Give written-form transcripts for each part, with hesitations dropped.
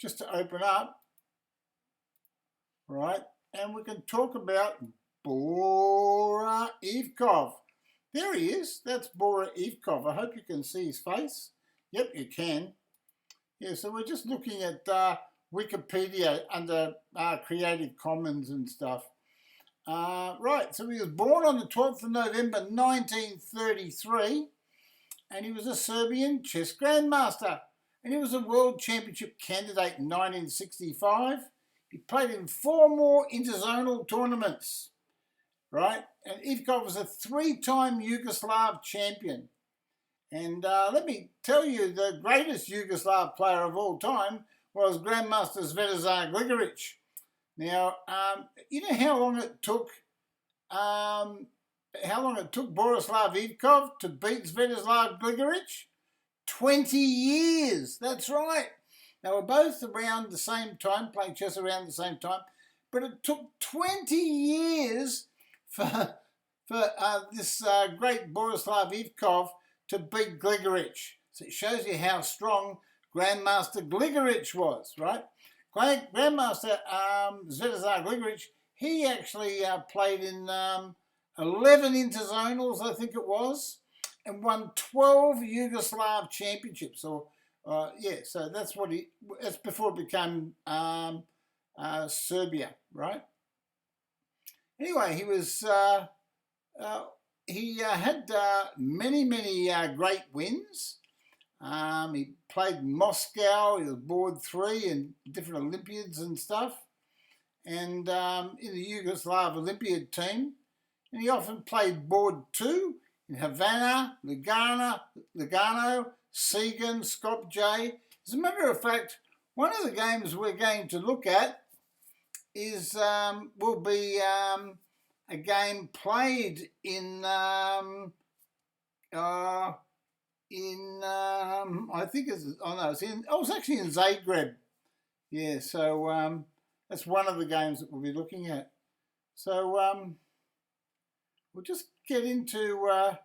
just to open up, right? And we can talk about Bora IVKOV. There he is. That's Bora IVKOV. I hope you can see his face. Yep, you can. Yeah, so we're just looking at Wikipedia under Creative Commons and stuff. Right, so he was born on the 12th of November 1933, and he was a Serbian chess grandmaster, and he was a world championship candidate in 1965. He played in 4 more interzonal tournaments, right? And IVKOV was a 3-time Yugoslav champion. And let me tell you, the greatest Yugoslav player of all time was Grandmaster Svetozar Gligoric. Now, you know how long it took Borislav IVKOV to beat Svetozar Gligoric? 20 years. That's right. They were both around the same time, playing chess around the same time, but it took 20 years for this great Borislav IVKOV to beat Gligoric. So it shows you how strong Grandmaster Gligoric was, right? Grandmaster Svetozar Gligoric, he actually played in 11 interzonals, I think it was, and won 12 Yugoslav championships. So yeah, so that's before it became Serbia, right? Anyway, he was he had many great wins. He played in Moscow. He was board 3 in different Olympiads and stuff, and in the Yugoslav Olympiad team. And he often played board 2 in Havana, Lugano, Siegen, Skopje. As a matter of fact, one of the games we're going to look at is will be a game played in I think it's actually in Zagreb. Yeah, so that's one of the games that we'll be looking at. So we'll just get into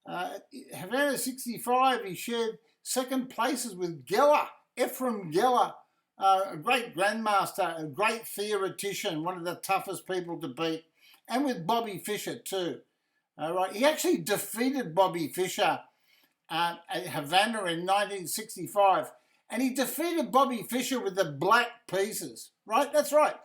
Havana 65. He shared second places with Geller, Ephraim Geller, a great grandmaster, a great theoretician, one of the toughest people to beat, and with Bobby Fischer too. Right, he actually defeated Bobby Fischer at Havana in 1965, and he defeated Bobby Fischer with the black pieces. Right, that's right.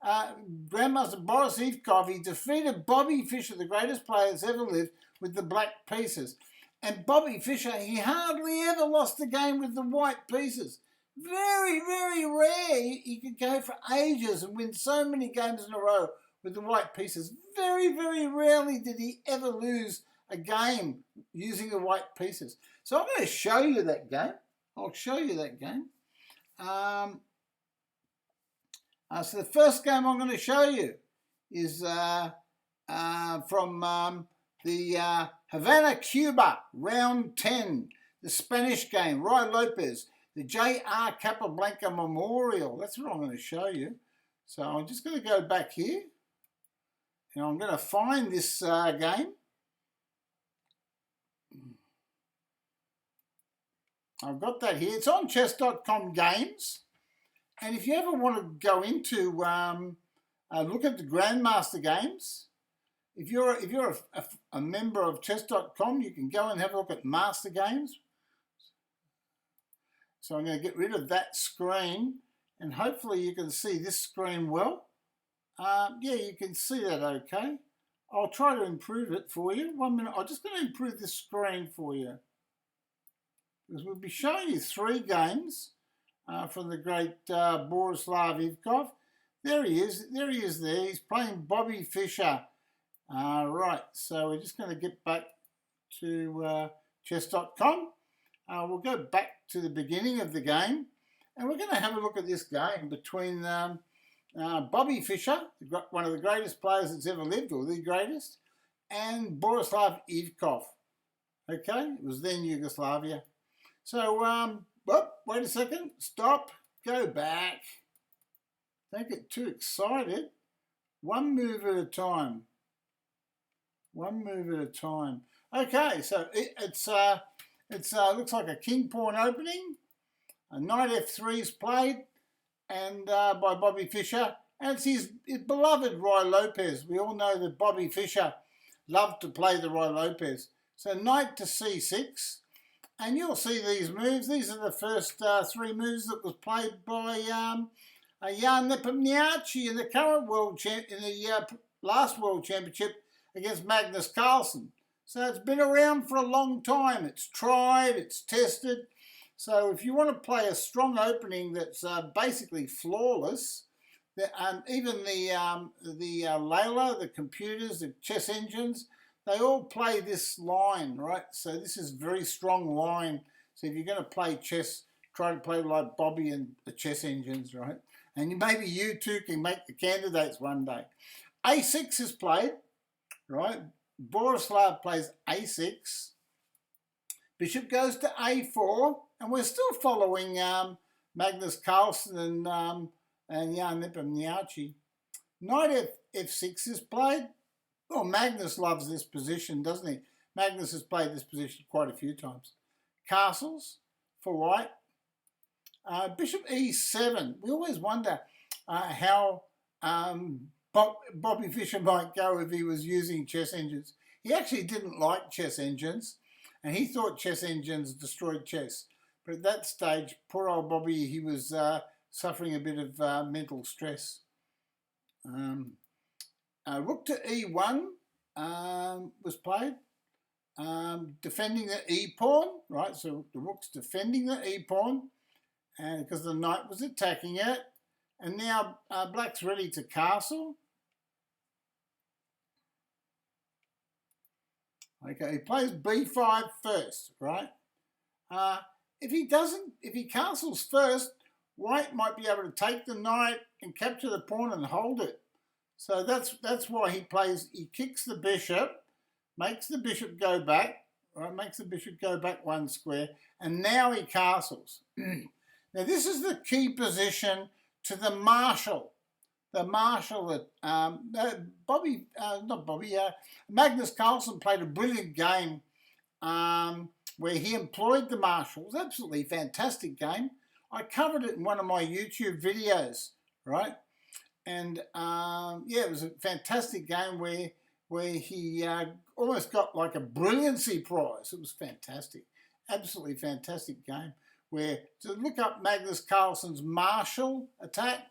Grandmaster Boris IVKOV, he defeated Bobby Fischer, the greatest player that's ever lived, with the black pieces. And Bobby Fischer, he hardly ever lost a game with the white pieces. Very rare. He could go for ages and win so many games in a row with the white pieces. Very rarely did he ever lose a game using the white pieces. So I'm going to show you that game. I'll show you that game. So the first game I'm going to show you is from the Havana, Cuba, round 10, the Spanish game, Roy Lopez, the J.R. Capablanca Memorial. That's what I'm going to show you. So I'm just going to go back here, and I'm going to find this game. I've got that here. It's on chess.com games. And if you ever want to go into look at the Grandmaster games, if you're a member of chess.com, you can go and have a look at Master Games. So I'm going to get rid of that screen, and hopefully you can see this screen well. Yeah, you can see that okay. I'll try to improve it for you. 1 minute. I'm just going to improve this screen for you, because we'll be showing you 3 games from the great Borislav IVKOV. There he is there. He's playing Bobby Fischer. Right, so we're just going to get back to chess.com. We'll go back to the beginning of the game, and we're going to have a look at this game between Bobby Fischer, one of the greatest players that's ever lived, or the greatest, and Borislav IVKOV. Okay, it was then Yugoslavia. So, wait a second, stop, go back. Don't get too excited. One move at a time. One move at a time. Okay, so it's looks like a king pawn opening. A knight f3 is played. and by Bobby Fischer. And it's his beloved Roy Lopez. We all know that Bobby Fischer loved to play the Roy Lopez. So knight to c6. And you'll see these moves. These are the first three moves that was played by Jan Nepomniachtchi in the current last World Championship against Magnus Carlsen. So it's been around for a long time. It's tried, it's tested. So if you want to play a strong opening that's basically flawless, even the Layla, the computers, the chess engines, they all play this line, right? So this is a very strong line. So if you're going to play chess, try to play like Bobby and the chess engines, right? And maybe you two can make the candidates one day. A6 is played, right? Borislav plays A6. Bishop goes to A4. And we're still following Magnus Carlsen and Jan Nepomniachtchi. Knight F6 is played. Well, Magnus loves this position, doesn't he? Magnus has played this position quite a few times. Castles for white. Bishop E7. We always wonder how Bobby Fischer might go if he was using chess engines. He actually didn't like chess engines, and he thought chess engines destroyed chess. But at that stage, poor old Bobby, he was suffering a bit of mental stress. Rook to E1 was played, defending the E pawn, right? So the rook's defending the E pawn, and because the knight was attacking it, and now black's ready to castle. Okay, he plays B5 first, right? If he castles first, white might be able to take the knight and capture the pawn and hold it. So that's why he kicks the bishop, makes the bishop go back, right? Makes the bishop go back one square, and now he castles. Now this is the key position to the marshal. The marshal that Magnus Carlsen played a brilliant game where he employed the marshal. It was an absolutely fantastic game. I covered it in one of my YouTube videos, right? And yeah, it was a fantastic game where he almost got like a brilliancy prize. It was fantastic, absolutely fantastic game. Where to look up Magnus Carlsen's marshal attack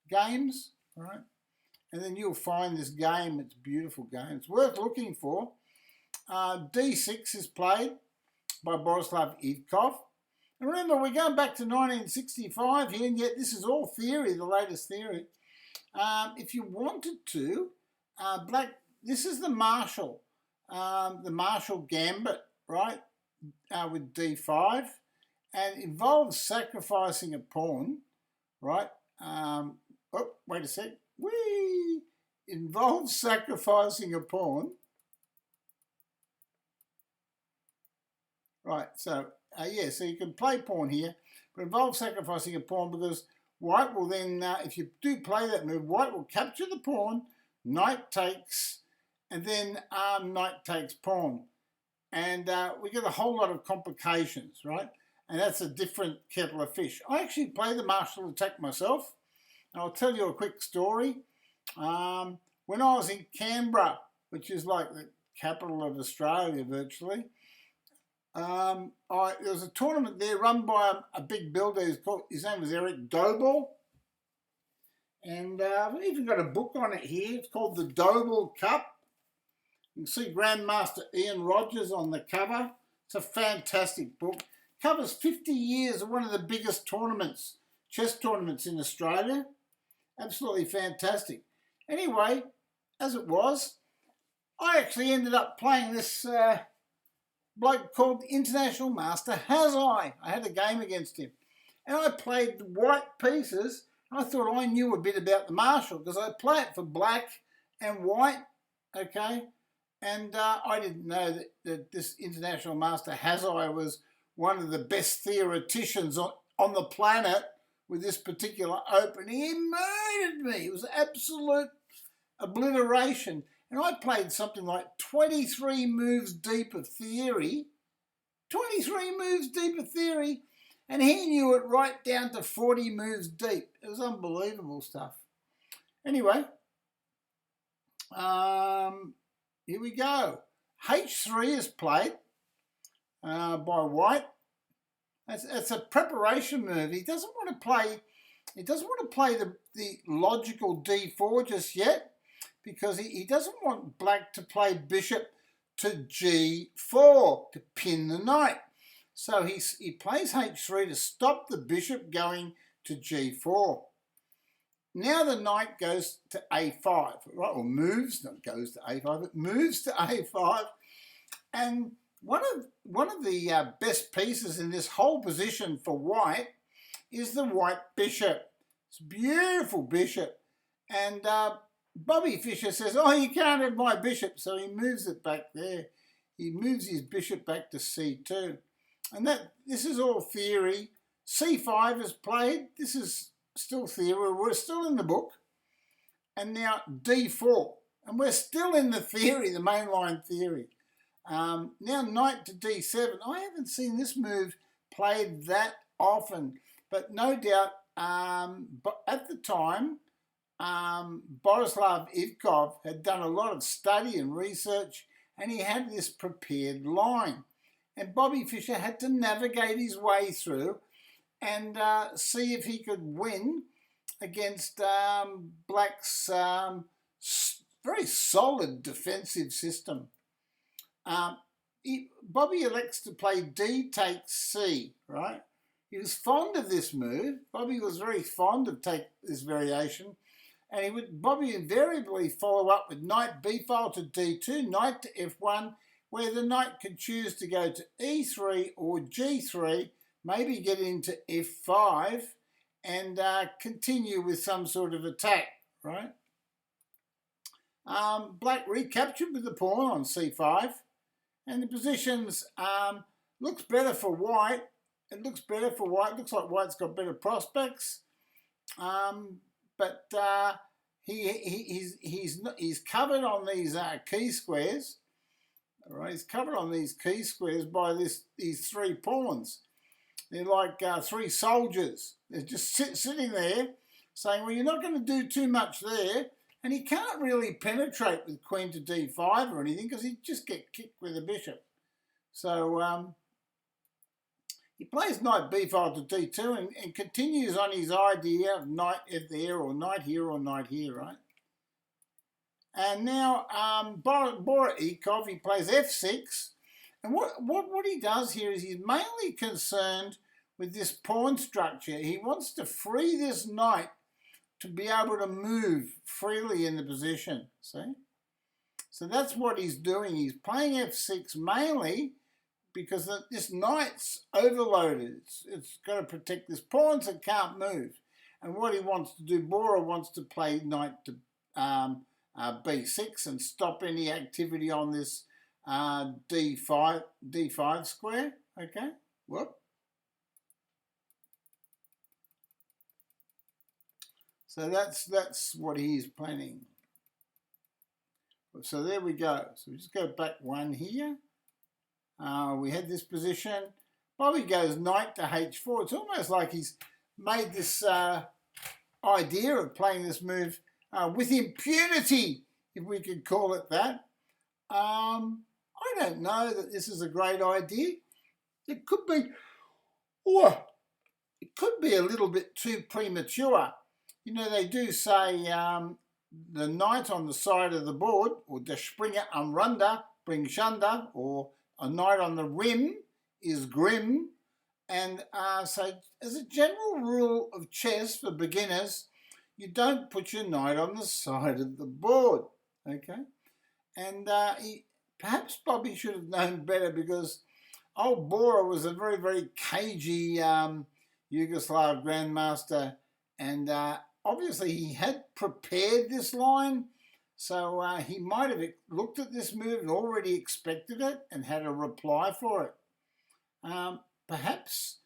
games, right? And then you'll find this game. It's a beautiful game. It's worth looking for. D6 is played by Bora IVKOV. And remember, we're going back to 1965 here, and yet this is all theory, the latest theory. If you wanted to, this is the marshal gambit, right, with D5, and involves sacrificing a pawn, right? Oh, wait a sec. Whee! Involves sacrificing a pawn. Right, so yeah, so you can play pawn here, but involves sacrificing a pawn because white will then, if you do play that move, white will capture the pawn, knight takes, and then knight takes pawn. And we get a whole lot of complications, right? And that's a different kettle of fish. I actually play the marshal attack myself. And I'll tell you a quick story. When I was in Canberra, which is like the capital of Australia virtually, there was a tournament there run by a big builder. His name was Eric Dobell. And I've even got a book on it here. It's called the Dobell Cup. You can see Grandmaster Ian Rogers on the cover. It's a fantastic book. Covers 50 years of one of the biggest tournaments, chess tournaments in Australia. Absolutely fantastic. Anyway, as it was, I actually ended up playing this bloke called International Master Hazai. I had a game against him. And I played the white pieces. I thought I knew a bit about the marshal because I play it for black and white, okay? And I didn't know that this International Master Hazai was one of the best theoreticians on the planet with this particular opening. He murdered me. It was absolute obliteration. And I played something like 23 moves deep of theory. 23 moves deep of theory. And he knew it right down to 40 moves deep. It was unbelievable stuff. Anyway, here we go. H3 is played by White. It's a preparation move. He doesn't want to play. He doesn't want to play the logical D4 just yet, because he doesn't want Black to play Bishop to G4 to pin the knight. So he plays H3 to stop the Bishop going to G4. Now the knight goes to A5, right? Or moves, not goes to A5, but moves to A5. And one of the best pieces in this whole position for White is the White Bishop. It's a beautiful bishop. And Bobby Fischer says, oh, you can't have my bishop. So he moves it back there. He moves his bishop back to C2. And this is all theory. C5 is played. This is still theory. We're still in the book. And now D4. And we're still in the theory, the mainline theory. Now knight to D7. I haven't seen this move played that often. But no doubt, but at the time, Borislav IVKOV had done a lot of study and research, and he had this prepared line. And Bobby Fischer had to navigate his way through and see if he could win against Black's very solid defensive system. Bobby elects to play D takes C, right? He was fond of this move. Bobby was very fond of this variation. And Bobby invariably follow up with knight b file to D2, knight to F1, where the knight could choose to go to E3 or G3, maybe get into F5 and continue with some sort of attack, right? Black recaptured with the pawn on C5, and the positions looks better for White. It looks better for White. It looks like White's got better prospects, but he's covered on these key squares. All right, he's covered on these key squares by these three pawns. They're like three soldiers. They're just sitting there, saying, "Well, you're not going to do too much there." And he can't really penetrate with Queen to D5 or anything because he'd just get kicked with a bishop. So he plays knight b5 to D2 and continues on his idea of knight there or knight here or knight here, right? And now Bora IVKOV, he plays F6. And what he does here is he's mainly concerned with this pawn structure. He wants to free this knight to be able to move freely in the position, see? So that's what he's doing. He's playing F6 mainly because this knight's overloaded. It's got to protect this pawn so it can't move. And what he wants to do, Bora wants to play knight to B6 and stop any activity on this D5 square, okay? Whoop. So that's what he's planning. So there we go. So we just go back one here. We had this position. Bobby goes knight to H4. It's almost like he's made this idea of playing this move with impunity, if we could call it that. I don't know that this is a great idea. It could be, or it could be a little bit too premature. You know, they do say the knight on the side of the board, or the Springer am Randa, bring Shanda, or a knight on the rim is grim. And so as a general rule of chess for beginners, you don't put your knight on the side of the board, okay? And perhaps Bobby should have known better because old Bora was a very, very cagey Yugoslav grandmaster, and obviously he had prepared this line, so he might have looked at this move and already expected it and had a reply for it. Perhaps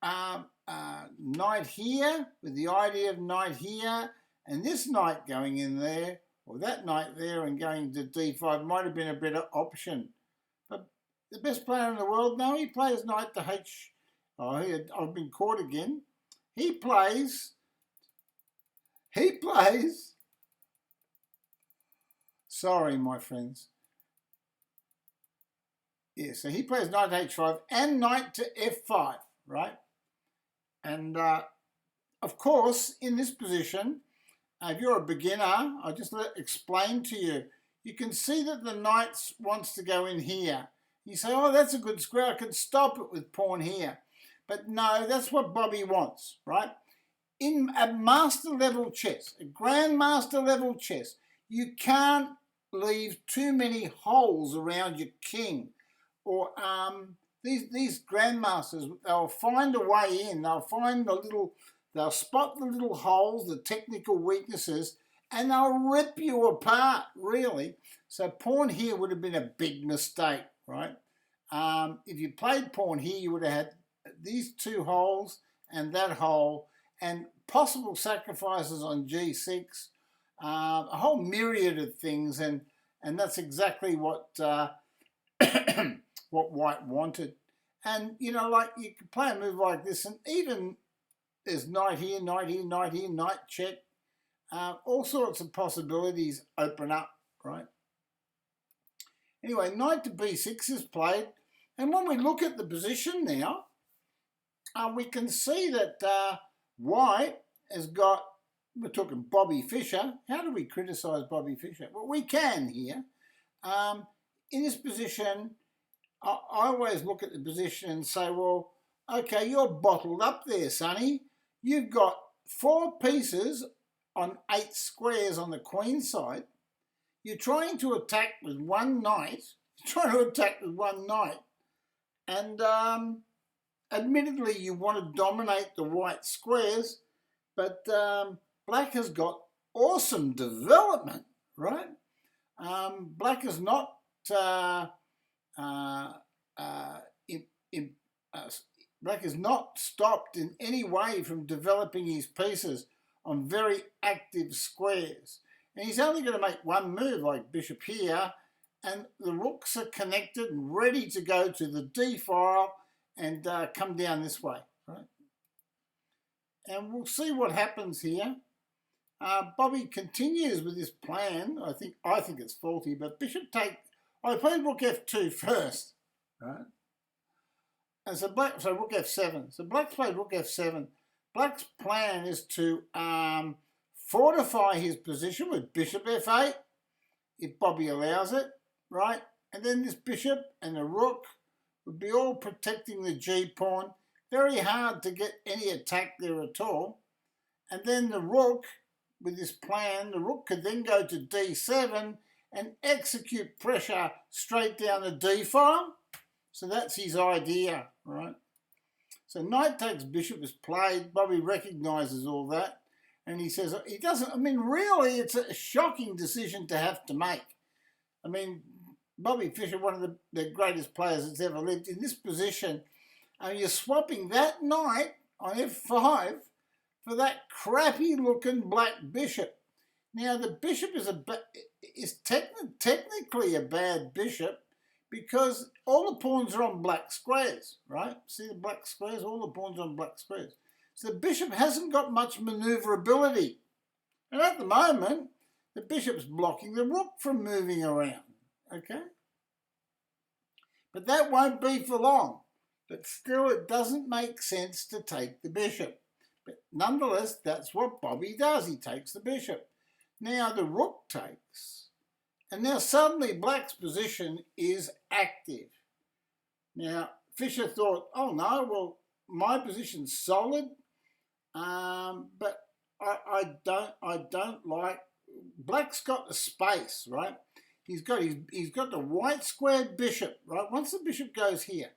knight here, with the idea of knight here, and this knight going in there, or that knight there and going to D5 might have been a better option. But the best player in the world, no, he plays knight to Oh, I've been caught again. He plays. Sorry, my friends. Yeah, so he plays knight to h5 and knight to f5, right? And of course, in this position, if you're a beginner, I'll just explain to you. You can see that the knight wants to go in here. You say, oh, that's a good square. I can stop it with pawn here. But no, that's what Bobby wants, right? In a master level chess, a grandmaster level chess, you can't leave too many holes around your king. Or these grandmasters, they'll find a way in. They'll spot the little holes, the technical weaknesses, and they'll rip you apart, really. So pawn here would have been a big mistake, right? If you played pawn here, you would have had these two holes and that hole, and possible sacrifices on g6, a whole myriad of things, and that's exactly what what White wanted. And you know, like you could play a move like this, and even there's knight here, knight here, knight here, knight check. All sorts of possibilities open up, right? Anyway, knight to b6 is played, and when we look at the position now, we can see that White has got, we're talking Bobby Fischer. How do we criticise Bobby Fischer? Well, we can here. In this position, I always look at the position and say, well, okay, you're bottled up there, Sonny. You've got 4 pieces on 8 squares on the queen side. You're trying to attack with one knight. And admittedly, you want to dominate the white squares, but black has got awesome development, right? Black is not black is not stopped in any way from developing his pieces on very active squares. And he's only going to make one move, like bishop here, and the rooks are connected and ready to go to the d file and come down this way, right? And we'll see what happens here. Bobby continues with this plan. I think it's faulty, but bishop take. I played rook f2 first, right? And so rook f7. So black's played rook f7. Black's plan is to fortify his position with bishop f8, if Bobby allows it, right? And then this bishop and the rook would be all protecting the g-pawn. Very hard to get any attack there at all. And then the rook, with this plan, the rook could then go to d7 and execute pressure straight down the d file. So that's his idea, right? So knight takes bishop is played. Bobby recognises all that. And he says, he doesn't, I mean, really, it's a shocking decision to have to make. I mean, Bobby Fischer, one of the greatest players that's ever lived, in this position, you're swapping that knight on f5 for that crappy-looking black bishop. Now, the bishop is technically a bad bishop because all the pawns are on black squares, right? See the black squares? All the pawns are on black squares. So the bishop hasn't got much manoeuvrability. And at the moment, the bishop's blocking the rook from moving around, okay? But that won't be for long. But still, it doesn't make sense to take the bishop. But nonetheless, that's what Bobby does. He takes the bishop. Now the rook takes. And now suddenly black's position is active. Now, Fischer thought, oh no, well, my position's solid. But I don't like, black's got the space, right? He's got the white squared bishop, right? Once the bishop goes here,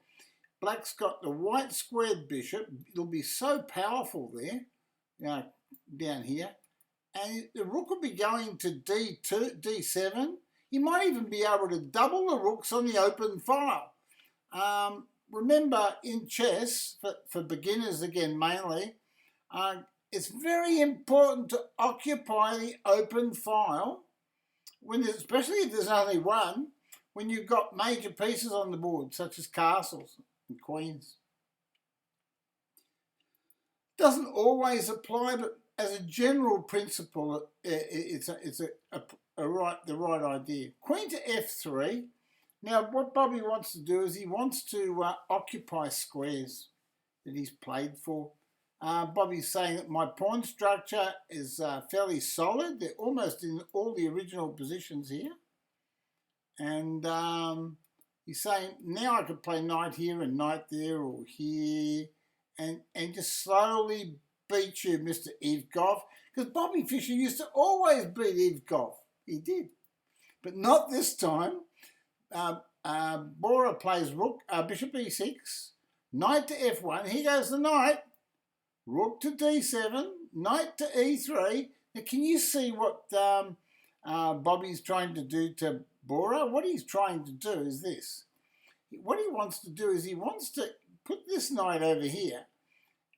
black's got the white squared bishop. It'll be so powerful there, you know, down here. And the rook will be going to d2, d7. You might even be able to double the rooks on the open file. Remember, in chess, for beginners again mainly, it's very important to occupy the open file, especially if there's only one, when you've got major pieces on the board, such as castles and queens. doesn't always apply, but as a general principle, it's the right idea. Queen to f3. Now, what Bobby wants to do is he wants to occupy squares that he's played for. Bobby's saying that my pawn structure is fairly solid. They're almost in all the original positions here. And he's saying, now I could play knight here and knight there or here and just slowly beat you, Mr. IVKOV. Because Bobby Fischer used to always beat IVKOV. He did. But not this time. Bora plays rook, bishop e6, knight to f1. Here goes the knight. Rook to d7, knight to e3. Now, can you see what Bobby's trying to do to Bora? What he's trying to do is this. What he wants to do is he wants to put this knight over here,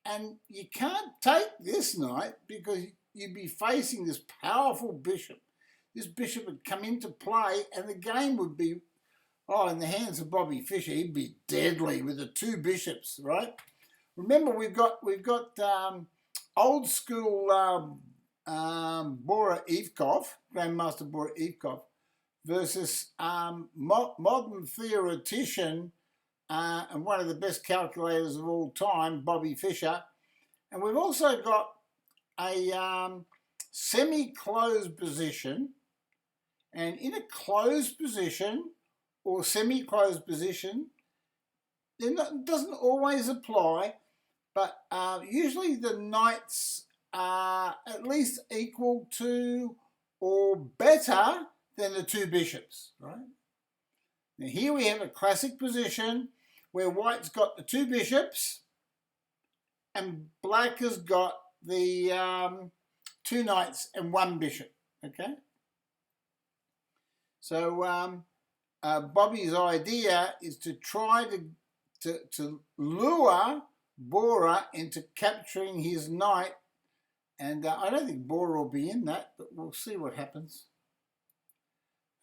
and you can't take this knight because you'd be facing this powerful bishop. This bishop would come into play, and the game would be, in the hands of Bobby Fischer, he'd be deadly with the two bishops, right? Remember, we've got old school Bora IVKOV, Grandmaster Bora IVKOV, versus modern theoretician and one of the best calculators of all time, Bobby Fischer. And we've also got a semi-closed position. And in a closed position or semi-closed position, it doesn't always apply, but usually the knights are at least equal to or better than the two bishops, right? Now here we have a classic position where white's got the two bishops and black has got the two knights and one bishop, okay? So Bobby's idea is to try to lure Bora into capturing his knight, and I don't think Bora will be in that, but we'll see what happens.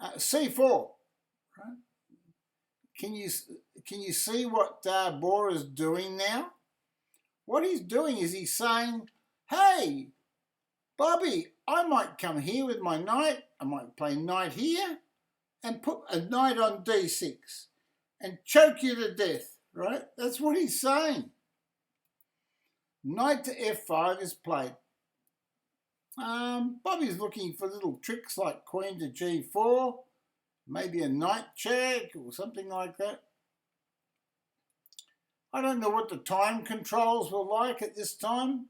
C4, right? Can you see what Bora's doing now? What he's doing is he's saying, hey, Bobby, I might come here with my knight, I might play knight here, and put a knight on d6 and choke you to death, right? That's what he's saying. Knight to f5 is played. Bobby's looking for little tricks like queen to g4, maybe a knight check or something like that. I don't know what the time controls were like at this time.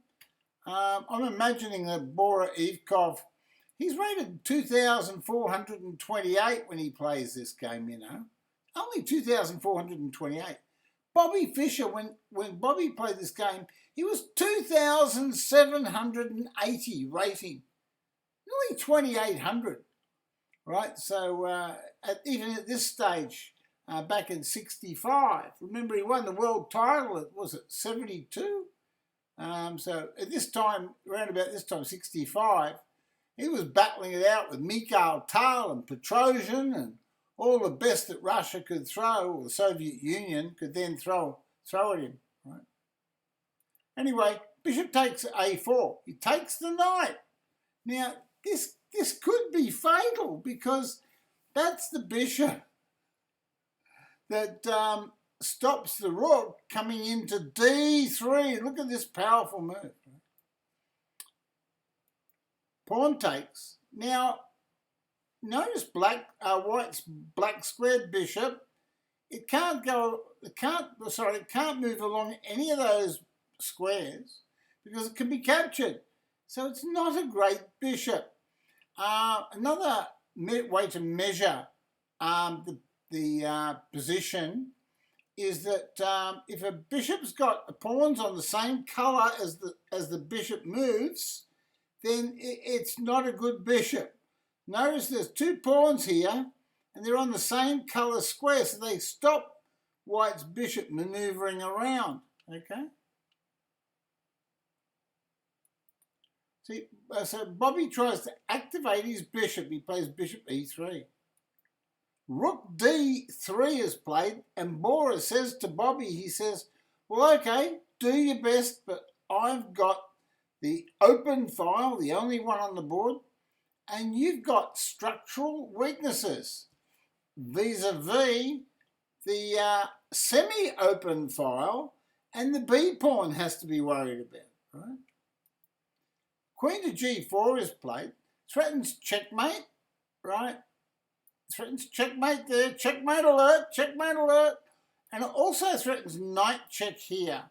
I'm imagining that Bora IVKOV, he's rated 2,428 when he plays this game, you know. Only 2,428. Bobby Fischer, when Bobby played this game, he was 2,780 rating. Nearly 2,800, right? So even at this stage, back in 65, remember he won the world title at, was it 72? So at this time, around about this time, 65, he was battling it out with Mikhail Tal and Petrosian and all the best that Russia could throw, or the Soviet Union could then throw at him. Right? Anyway, bishop takes a4. He takes the knight. Now, this could be fatal because that's the bishop that stops the rook coming into d3. Look at this powerful move. Pawn takes. Now, notice white's black squared bishop. It can't move along any of those squares because it can be captured. So it's not a great bishop. Another way to measure the position is that if a bishop's got pawns on the same colour as the bishop moves, then it's not a good bishop. Notice there's two pawns here, and they're on the same colour square, so they stop white's bishop manoeuvring around, okay? See, so Bobby tries to activate his bishop. He plays bishop e3. Rook d3 is played, and Bora says to Bobby, he says, well, okay, do your best, but I've got the open file, the only one on the board, and you've got structural weaknesses vis-a-vis the semi-open file, and the B pawn has to be worried about, right? Queen to G4 is played, threatens checkmate, right? Threatens checkmate there, checkmate alert, and it also threatens knight check here,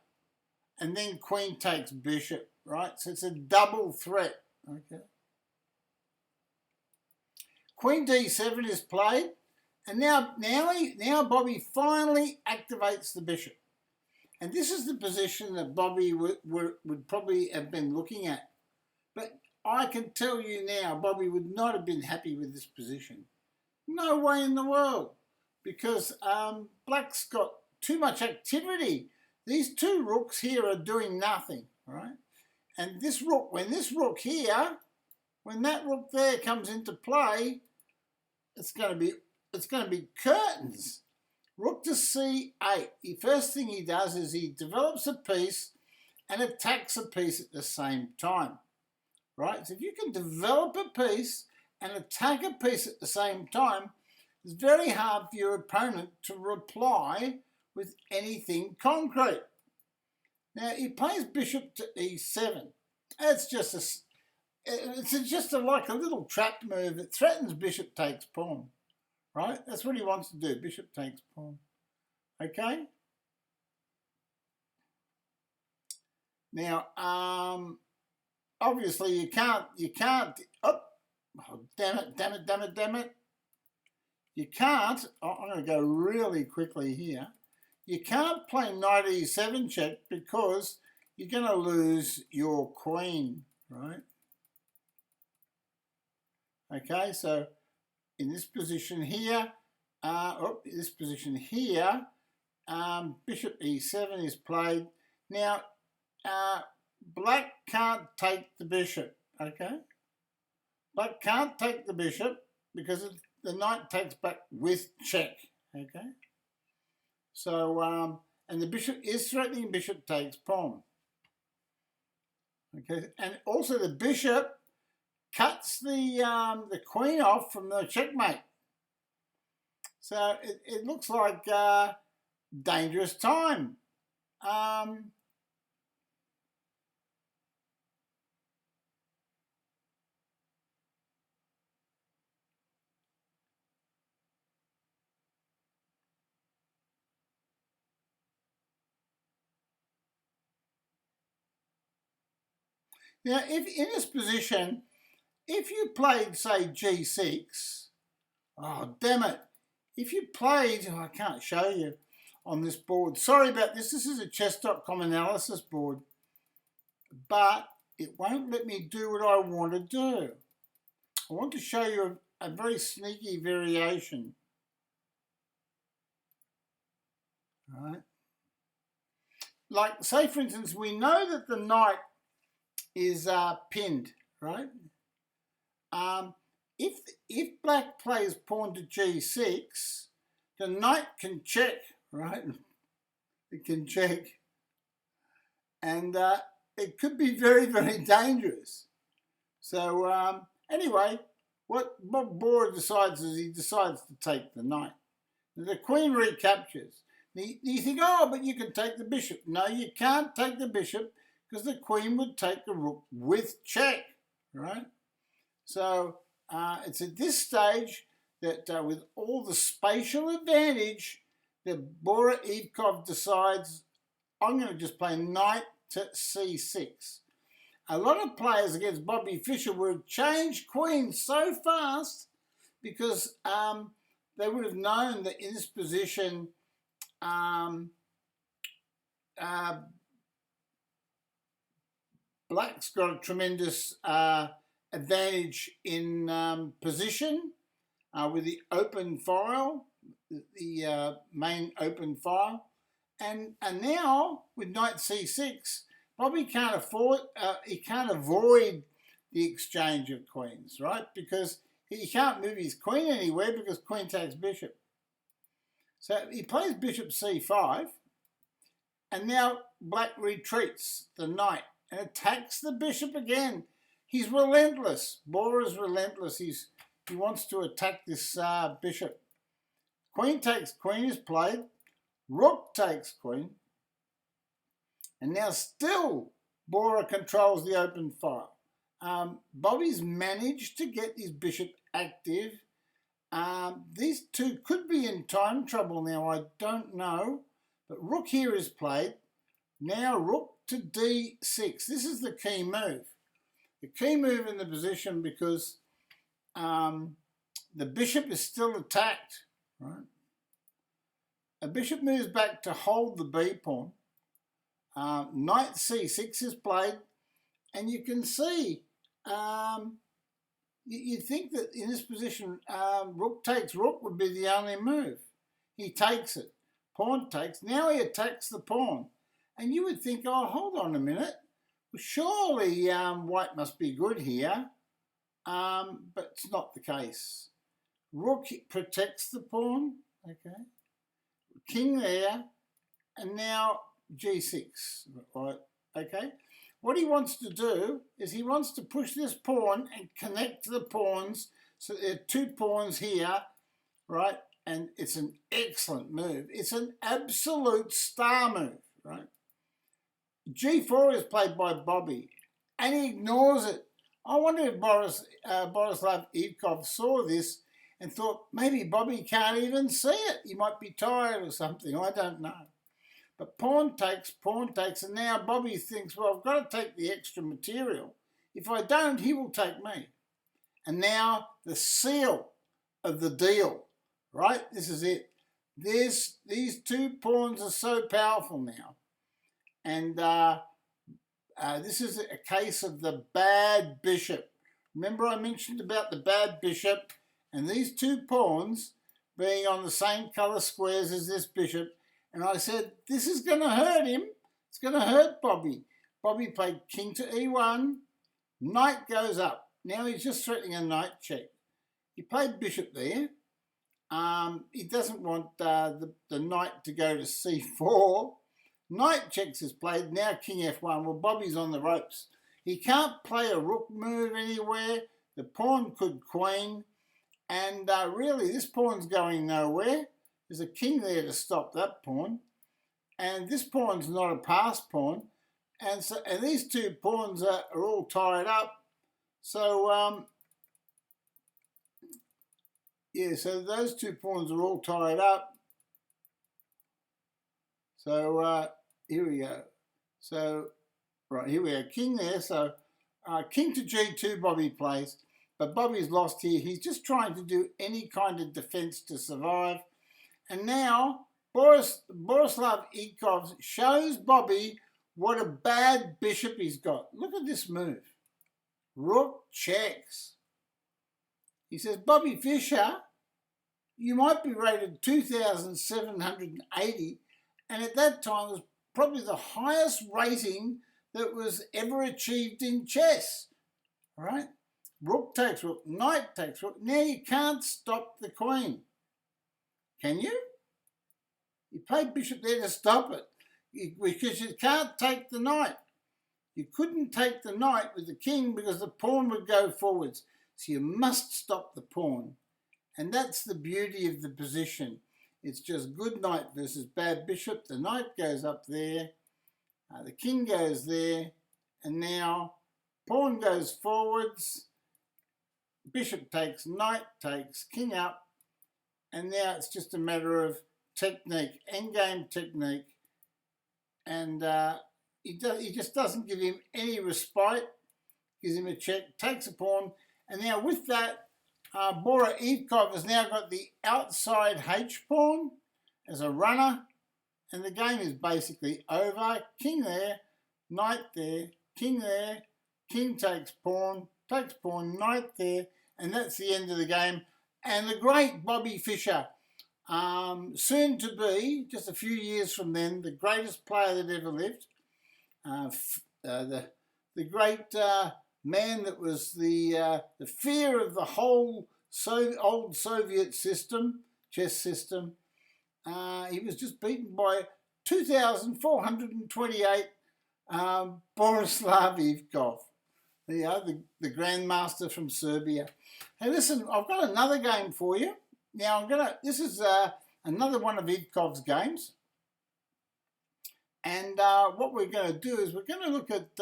and then queen takes bishop, right? So it's a double threat, okay? Queen D7 is played, and now Bobby finally activates the bishop. And this is the position that Bobby would probably have been looking at. But I can tell you now, Bobby would not have been happy with this position. No way in the world, because Black's got too much activity. These two rooks here are doing nothing, right? And this rook, when that rook there comes into play, it's going to be curtains. Rook to C8. The first thing he does is he develops a piece and attacks a piece at the same time, right? So if you can develop a piece and attack a piece at the same time, it's very hard for your opponent to reply with anything concrete. Now he plays bishop to E7. It's just like a little trap move. It threatens bishop takes pawn, right? That's what he wants to do. Bishop takes pawn. Okay. Now, obviously you can't. Oh, damn it! You can't. I'm going to go really quickly here. You can't play knight E7 check because you're going to lose your queen, right? Okay, so in this position here, bishop E7 is played. Now, Black can't take the bishop, okay? Black can't take the bishop because the knight takes back with check, okay? So, and the bishop is threatening bishop takes pawn. Okay, and also the bishop cuts the queen off from the checkmate. So it looks like dangerous time. Now, if in this position, if you played, say, G6, oh, damn it. If you played, I can't show you on this board. Sorry about this. This is a chess.com analysis board. But it won't let me do what I want to do. I want to show you a very sneaky variation. All right. Like, say, for instance, we know that the knight is pinned, right? If Black plays pawn to G6, the knight can check, right? It can check. And it could be very, very dangerous. So anyway, what Bora decides is he decides to take the knight. The queen recaptures. You think, oh, but you can take the bishop. No, you can't take the bishop because the queen would take the rook with check, right? So it's at this stage that with all the spatial advantage, that Bora IVKOV decides, I'm going to just play knight to C6. A lot of players against Bobby Fischer would have changed queens so fast because they would have known that in this position, Black's got a tremendous advantage in position with the open file, the main open file, and now with knight C6, Bobby can't avoid the exchange of queens, right? Because he can't move his queen anywhere because queen takes bishop. So he plays bishop C5, and now Black retreats the knight, and attacks the bishop again. He's relentless. Bora's relentless. He wants to attack this bishop. Queen takes queen is played. Rook takes queen. And now still Bora controls the open file. Bobby's managed to get his bishop active. These two could be in time trouble now, I don't know. But rook here is played. Now rook to d6. This is the key move. The key move in the position because the bishop is still attacked. Right? A bishop moves back to hold the b pawn. Knight c6 is played. And you can see, you'd think that in this position, rook takes rook would be the only move. He takes it. Pawn takes. Now he attacks the pawn. And you would think, oh, hold on a minute. Well, surely white must be good here. But it's not the case. Rook protects the pawn. Okay. King there. And now g6. Right. Okay. What he wants to do is he wants to push this pawn and connect the pawns. So there are two pawns here, right? And it's an excellent move. It's an absolute star move, right? G4 is played by Bobby, and he ignores it. I wonder if Borislav IVKOV saw this and thought maybe Bobby can't even see it. He might be tired or something. I don't know. But pawn takes, and now Bobby thinks, well, I've got to take the extra material. If I don't, he will take me. And now the seal of the deal, right? This is it. These two pawns are so powerful now. And this is a case of the bad bishop. Remember I mentioned about the bad bishop and these two pawns being on the same colour squares as this bishop. And I said, this is going to hurt him. It's going to hurt Bobby. Bobby played king to e1. Knight goes up. Now he's just threatening a knight check. He played bishop there. He doesn't want the knight to go to c4. Knight checks is played. Now king f1. Well, Bobby's on the ropes. He can't play a rook move anywhere. The pawn could queen. And really, this pawn's going nowhere. There's a king there to stop that pawn. And this pawn's not a pass pawn. And these two pawns are all tied up. So, yeah, so those two pawns are all tied up. So, here we go. So, right, here we are, king there. So, king to g2 Bobby plays. But Bobby's lost here. He's just trying to do any kind of defence to survive. And now Borislav IVKOV shows Bobby what a bad bishop he's got. Look at this move. Rook checks. He says, Bobby Fischer, you might be rated 2,780, and at that time it was probably the highest rating that was ever achieved in chess. All right? Rook takes rook, knight takes rook. Now you can't stop the queen. Can you? You played bishop there to stop it because you can't take the knight. You couldn't take the knight with the king because the pawn would go forwards. So you must stop the pawn. And that's the beauty of the position. It's just good knight versus bad bishop. The knight goes up there. The king goes there. And now pawn goes forwards. Bishop takes, knight takes, king up. And now it's just a matter of technique, endgame technique. And he just doesn't give him any respite. Gives him a check, takes a pawn. And now with that, Bora IVKOV has now got the outside H pawn as a runner. And the game is basically over. King there, knight there, king takes pawn, knight there. And that's the end of the game. And the great Bobby Fischer, soon to be, just a few years from then, the greatest player that ever lived. The great man that was the fear of the whole old Soviet system, chess system. He was just beaten by 2,428 Borislav IVKOV, the Grandmaster from Serbia. Hey, listen, I've got another game for you. Now, this is another one of IVKOV's games. And what we're going to do is we're going to look at,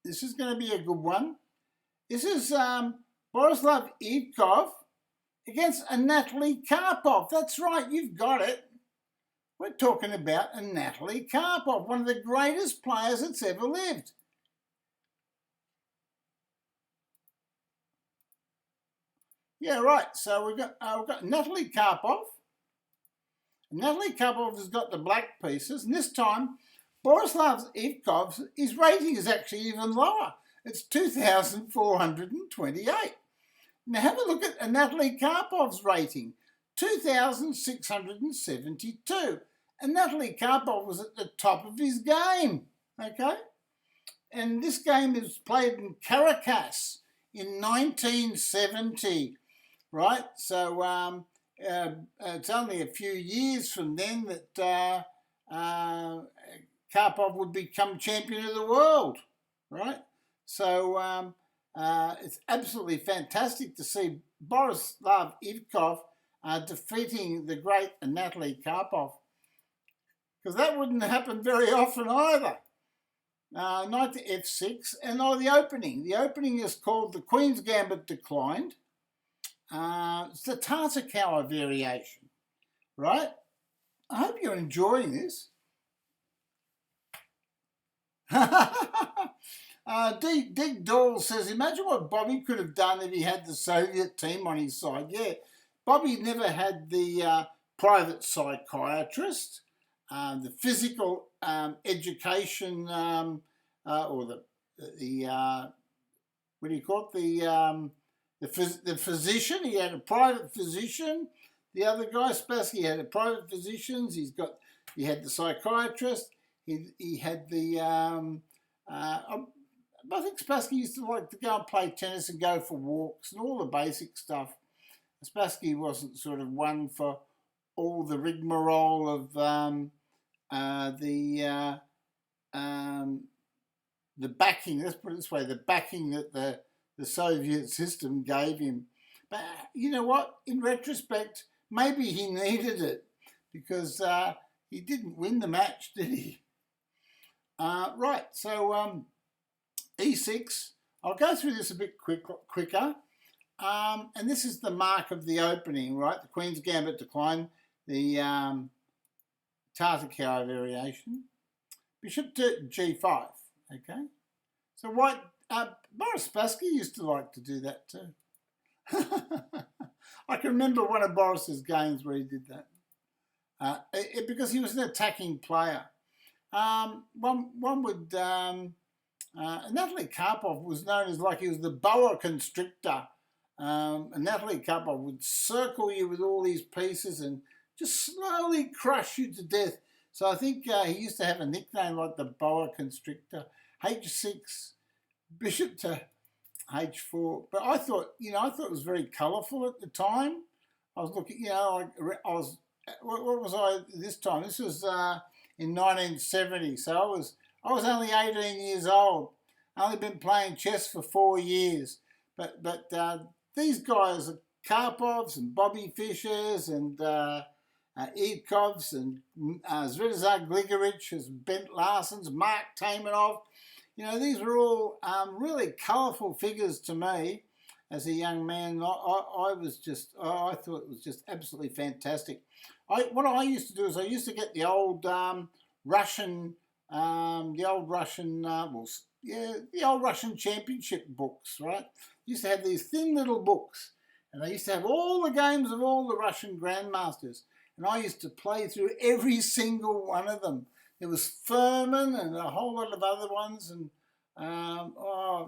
this is going to be a good one. This is Borislav IVKOV against Anatoly Karpov. That's right, you've got it. We're talking about Anatoly Karpov, one of the greatest players that's ever lived. Yeah, right. So we've got Anatoly Karpov. Anatoly Karpov has got the black pieces, and this time Borislav IVKOV's his rating is actually even lower. It's 2,428. Now have a look at Anatoly Karpov's rating, 2,672. Anatoly Karpov was at the top of his game, okay? And this game is played in Caracas in 1970, right? So it's only a few years from then that Karpov would become champion of the world, right? So it's absolutely fantastic to see Borislav IVKOV defeating the great Anatoly Karpov, because that wouldn't happen very often either. Knight to f6, and the opening. The opening is called the Queen's Gambit Declined. It's the Tartakower variation, right? I hope you're enjoying this. Dig Doll says, imagine what Bobby could have done if he had the Soviet team on his side. Yeah, Bobby never had the private psychiatrist, the physical education, or the what do you call it? The physician. He had a private physician. The other guy, Spassky, had a private physician. He had the psychiatrist. He had the I think Spassky used to like to go and play tennis and go for walks and all the basic stuff. Spassky wasn't sort of one for all the rigmarole of the backing. Let's put it this way: the backing that the Soviet system gave him. But you know what? In retrospect, maybe he needed it, because he didn't win the match, did he? Right. So e6. I'll go through this a bit quicker. And this is the mark of the opening, right? The Queen's Gambit Decline, the Tartakower variation. Bishop to g5, okay? So white, Boris Spassky used to like to do that too. I can remember one of Boris's games where he did that. Because he was an attacking player. One would... Anatoly Karpov was known as, like, he was the boa constrictor. Anatoly Karpov would circle you with all these pieces and just slowly crush you to death. So I think he used to have a nickname like the boa constrictor. H6, bishop to H4. But I thought it was very colourful at the time. I was looking, what was I this time? This was in 1970. So I was only 18 years old. I only been playing chess for 4 years. But these guys, Karpovs and Bobby Fischers and IVKOVs and Svetozar, Gligoric, Bent Larsens, Mark Taimanov. These were all really colourful figures to me as a young man. I thought it was just absolutely fantastic. What I used to do is I used to get the old Russian championship books, right? Used to have these thin little books, and they used to have all the games of all the Russian grandmasters, and I used to play through every single one of them. There was Furman and a whole lot of other ones, and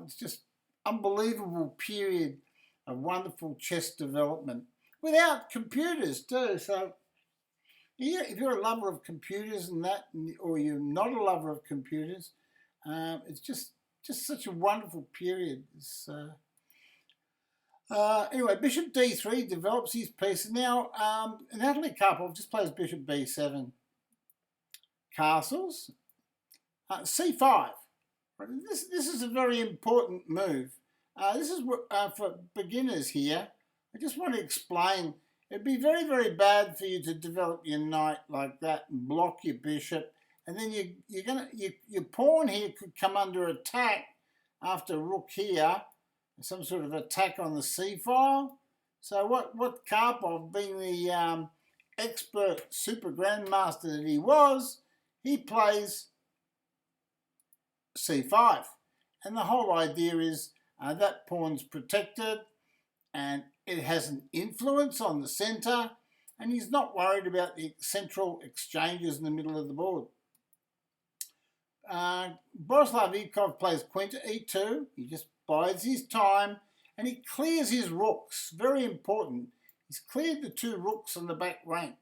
it's just unbelievable period of wonderful chess development without computers too. So yeah, if you're a lover of computers and that, or you're not a lover of computers, it's just such a wonderful period. Anyway, bishop d3 develops his piece. Now, Anatoly Karpov just plays bishop b7. Castles. C5. This is a very important move. This is for beginners here. I just want to explain. It'd be very, very bad for you to develop your knight like that and block your bishop, and then your pawn here could come under attack after rook here, some sort of attack on the c file. So what Karpov, being the expert super grandmaster that he was, he plays c5, and the whole idea is that pawn's protected and it has an influence on the centre, and he's not worried about the central exchanges in the middle of the board. Borislav IVKOV plays queen to e2. He just bides his time and he clears his rooks. Very important. He's cleared the two rooks on the back rank.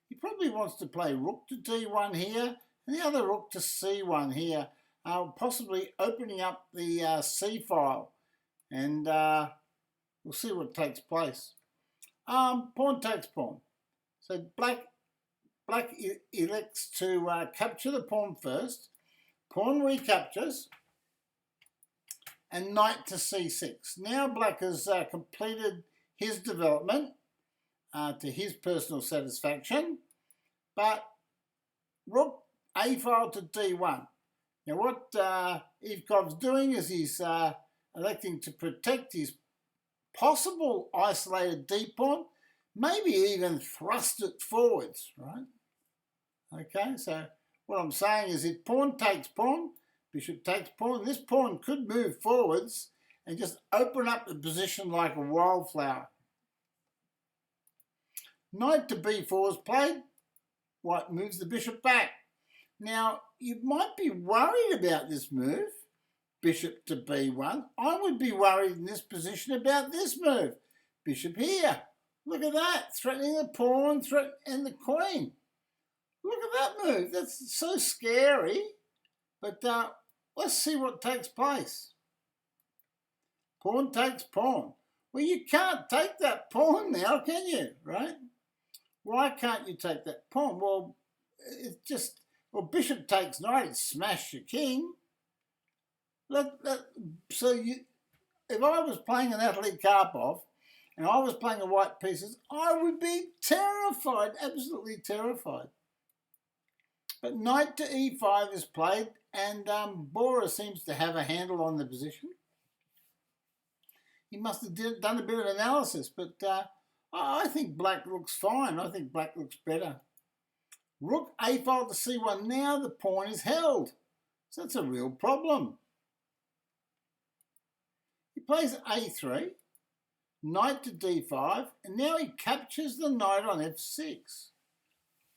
He probably wants to play rook to d1 here and the other rook to c1 here, possibly opening up the c file, and we'll see what takes place. Pawn takes pawn. So black elects to capture the pawn first. Pawn recaptures, and knight to c6. Now black has completed his development to his personal satisfaction, but rook a file to d1. Now what IVKOV's doing is he's electing to protect his possible isolated d pawn, maybe even thrust it forwards, right? Okay, so what I'm saying is if pawn takes pawn, bishop takes pawn, this pawn could move forwards and just open up the position like a wildflower. Knight to b4 is played. White moves the bishop back. Now, you might be worried about this move, bishop to b1. I would be worried in this position about this move, bishop here. Look at that, threatening the pawn and the queen. Look at that move. That's so scary. But let's see what takes place. Pawn takes pawn. Well, you can't take that pawn now, can you? Right? Why can't you take that pawn? Well, it's just, well, bishop takes knight, it smash your king. So if I was playing an athlete Karpov and I was playing the white pieces, I would be terrified, absolutely terrified. But knight to e5 is played, and Bora seems to have a handle on the position. He must have done a bit of analysis, but I think black looks fine. I think black looks better. Rook a file to c1. Now the pawn is held. So that's a real problem. He plays a3, knight to d5, and now he captures the knight on f6.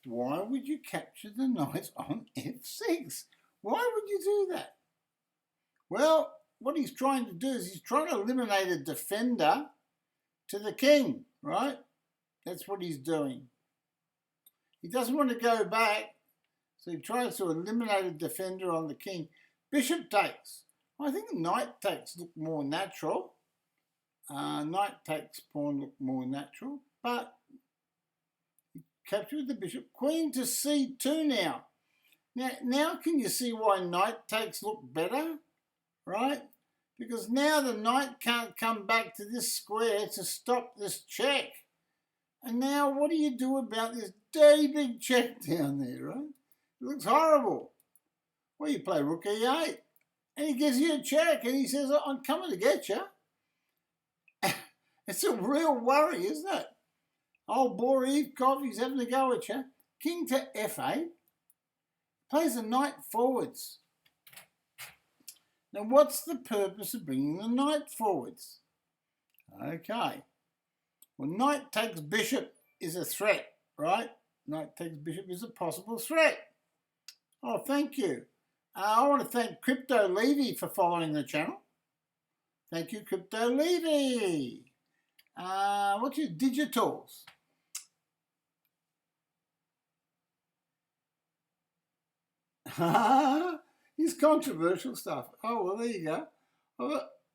Why would you capture the knight on f6? Why would you do that? Well, what he's trying to do is he's trying to eliminate a defender to the king, right? That's what he's doing. He doesn't want to go back, so he tries to eliminate a defender on the king. Bishop takes. I think knight takes look more natural. Knight takes pawn look more natural, but capture with the bishop. Queen to c2 now. Now can you see why knight takes look better, right? Because now the knight can't come back to this square to stop this check. And now what do you do about this dirty big check down there, right? It looks horrible. Well, you play rook e8, and he gives you a check, and he says, I'm coming to get you. It's a real worry, isn't it? Old Bora IVKOV, he's having a go at you. King to f8. Plays a knight forwards. Now, what's the purpose of bringing the knight forwards? Okay. Well, knight takes bishop is a threat, right? Knight takes bishop is a possible threat. Oh, thank you. I want to thank Crypto Levy for following the channel. Thank you, Crypto Levy. What's your digitals? His controversial stuff. Oh, well, there you go.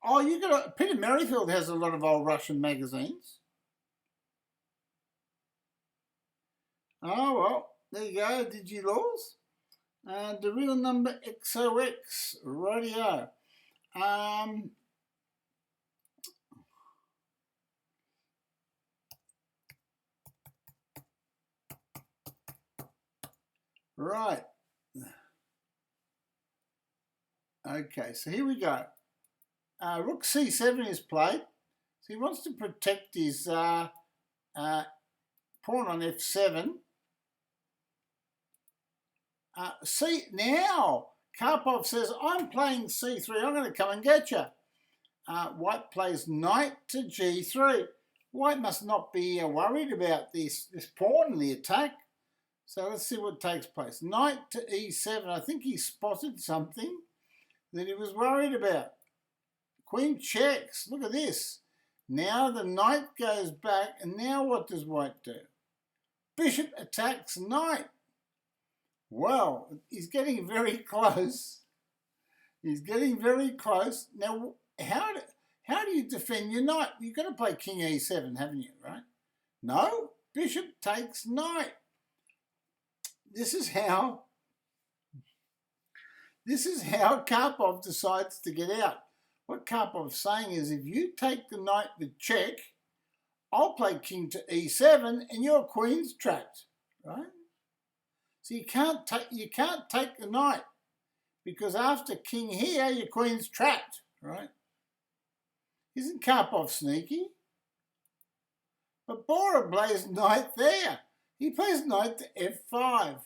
Oh, you got Peter Merrifield has a lot of old Russian magazines. Oh, well, there you go, DigiLaws. The real number XOX, rightio. Right. Okay, so here we go. Rook C7 is played. So he wants to protect his pawn on F7. See, now Karpov says, I'm playing C3, I'm going to come and get you. White plays knight to G3. White must not be worried about this pawn in the attack. So let's see what takes place. Knight to E7. I think he spotted something that he was worried about. Queen checks. Look at this. Now the knight goes back, and now what does white do? Bishop attacks knight. Well, he's getting very close. He's getting very close. Now, how do you defend your knight? You've got to play king E7, haven't you, right? No, bishop takes knight. This is how Karpov decides to get out. What Karpov's saying is, if you take the knight with check, I'll play king to E7 and your queen's trapped, right? So you can't take the knight, because after king here, your queen's trapped, right? Isn't Karpov sneaky? But Bora plays knight there. He plays knight to F5.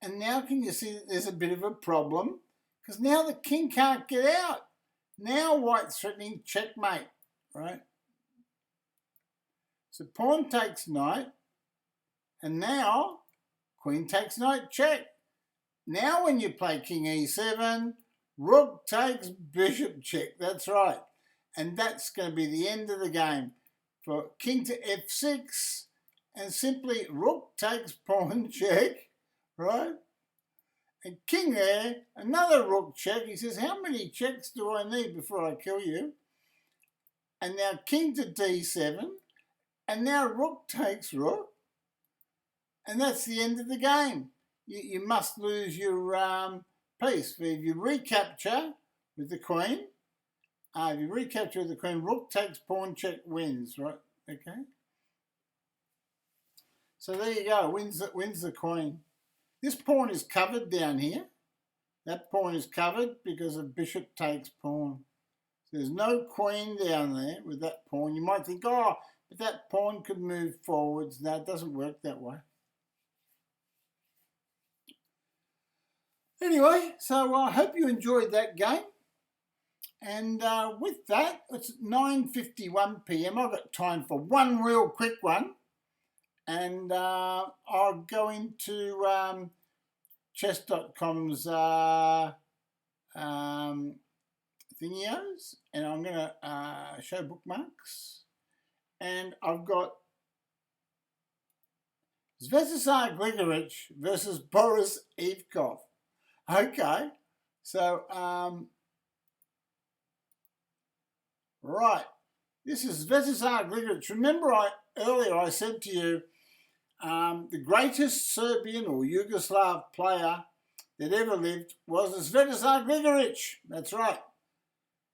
And now can you see that there's a bit of a problem? Because now the king can't get out. Now white's threatening checkmate, right? So pawn takes knight. And now queen takes knight check. Now when you play king E7, rook takes bishop check. That's right. And that's going to be the end of the game. For king to F6, and simply rook takes pawn check, right? And king there, another rook check. He says, how many checks do I need before I kill you? And now king to D7, and now rook takes rook. And that's the end of the game. You must lose your piece. If you recapture with the queen, rook takes pawn check, wins, right? Okay. So there you go, wins the queen. This pawn is covered down here. That pawn is covered because of bishop takes pawn. So there's no queen down there with that pawn. You might think, oh, but that pawn could move forwards. No, it doesn't work that way. Anyway, so I hope you enjoyed that game. And with that, it's 9:51 p.m. I've got time for one real quick one. And I'll go into chess.com's thingios, and I'm going to show bookmarks. And I've got Svetozar Gligoric versus Bora IVKOV. Okay, so right, this is Svetozar Gligoric. Remember, earlier I said to you, the greatest Serbian or Yugoslav player that ever lived was Svetozar Gligoric. That's right.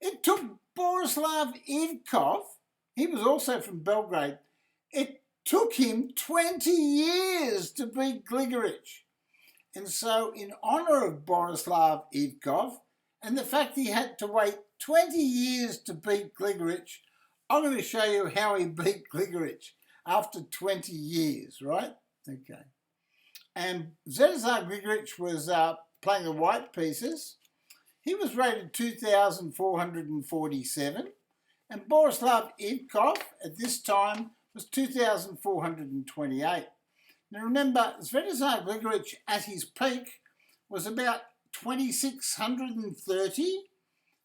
It took Borislav IVKOV, he was also from Belgrade, it took him 20 years to beat Gligoric. And so in honour of Borislav IVKOV and the fact he had to wait 20 years to beat Gligoric, I'm going to show you how he beat Gligoric after 20 years, right? Okay. And Svetozar Gligoric was playing the white pieces. He was rated 2,447, and Borislav IVKOV at this time was 2,428. Now remember, Svetozar Gligoric at his peak was about 2,630,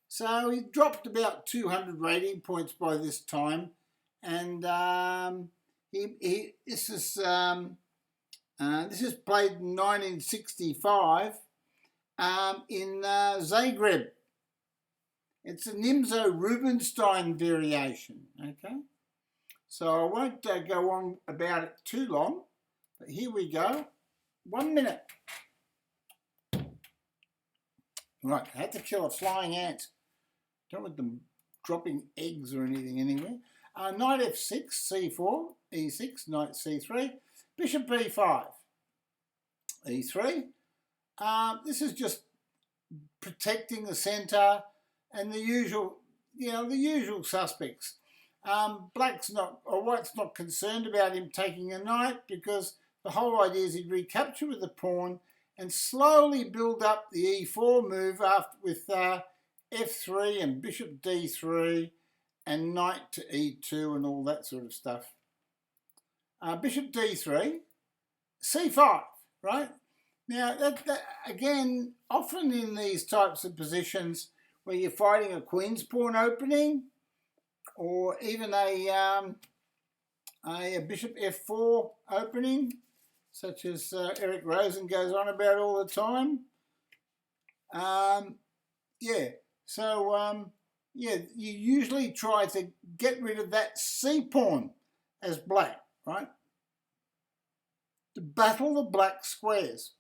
so he dropped about 200 rating points by this time, and this is played in 1965 in Zagreb. It's a Nimzo-Rubinstein variation, okay? So I won't go on about it too long, but here we go. 1 minute. Right, I had to kill a flying ant. Don't want them dropping eggs or anything anywhere. Knight f6, c4, e6, knight c3, bishop b5, e3. This is just protecting the centre and the usual, the usual suspects. White's not concerned about him taking a knight because the whole idea is he'd recapture with the pawn and slowly build up the e4 move after with f3 and bishop d3 and knight to e2 and all that sort of stuff. Bishop d3, c5, right? Now, that again, often in these types of positions where you're fighting a queen's pawn opening or even a bishop f4 opening, such as Eric Rosen goes on about all the time. You usually try to get rid of that c-pawn as black, right? To battle the black squares.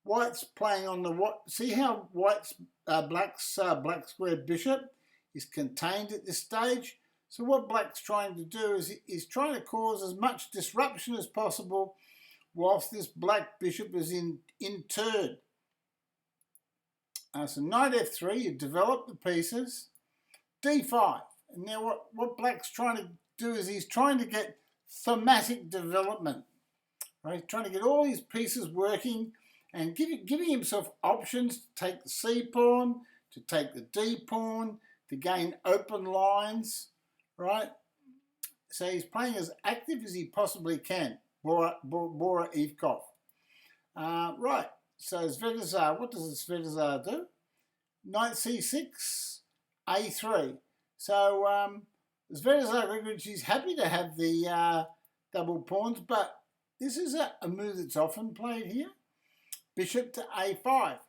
White's playing on the what? See how White's black's black square bishop is contained at this stage. So what Black's trying to do is he's trying to cause as much disruption as possible whilst this black bishop is interred. So knight f3, you develop the pieces. d5. And now what Black's trying to do is he's trying to get thematic development. Right? He's trying to get all these pieces working and giving himself options to take the c-pawn, to take the d-pawn, to gain open lines, right? So he's playing as active as he possibly can, Bora IVKOV. Right, so Svetozar, what does Svetozar do? Knight c6, a3. So Svetozar Gligoric is happy to have the double pawns, but this is a move that's often played here. Bishop to a5.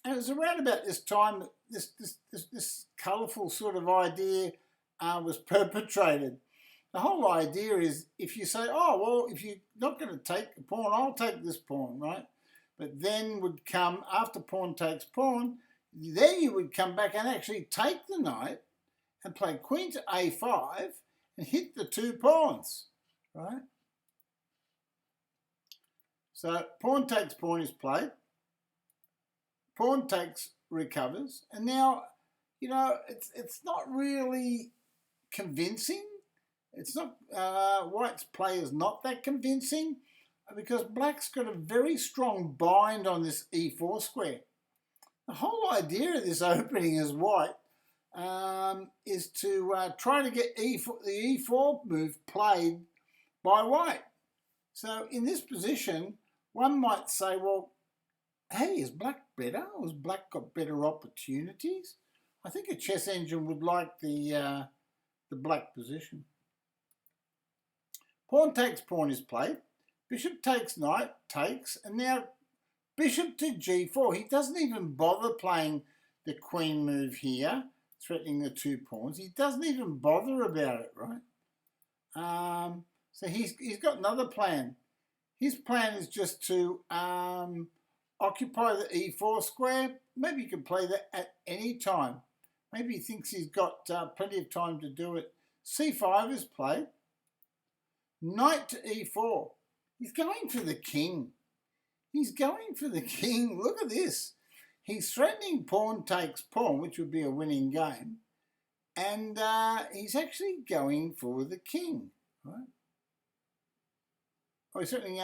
And it was around about this time that this colourful sort of idea was perpetrated. The whole idea is if you say, oh, well, if you're not going to take a pawn, I'll take this pawn, right? But then would come, after pawn takes pawn, then you would come back and actually take the knight and play queen to a5 and hit the two pawns, right? So pawn takes pawn is played. Pawn takes recovers. And now, it's not really convincing. It's not, White's play is not that convincing because Black's got a very strong bind on this e4 square. The whole idea of this opening as White is to try to get the e4 move played by White. So in this position, one might say, well, hey, is Black better? Or has Black got better opportunities? I think a chess engine would like the Black position. Pawn takes pawn is played. Bishop takes knight, takes, and now bishop to g4. He doesn't even bother playing the queen move here, threatening the two pawns. He doesn't even bother about it, right? So he's got another plan. His plan is just to occupy the e4 square. Maybe he can play that at any time. Maybe he thinks he's got plenty of time to do it. c5 is played. Knight to e4. He's going for the king. He's going for the king. Look at this. He's threatening pawn takes pawn, which would be a winning game. And he's actually going for the king. Right? Oh, he's threatening,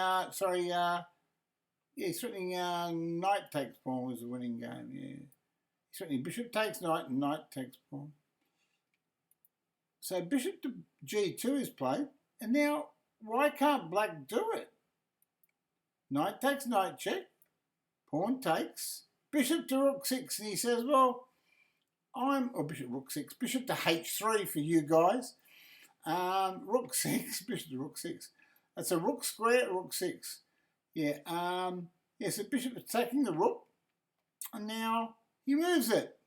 he's threatening knight takes pawn was a winning game, yeah. He's threatening bishop takes knight and knight takes pawn. So bishop to g2 is played. And now, why can't Black do it? Knight takes knight check. Pawn takes. Bishop to rook 6. And he says, well, bishop rook 6. Bishop to h3 for you guys. Rook 6. Bishop to rook 6. That's a rook square, rook 6. Yeah, so bishop attacking the rook. And now he moves it.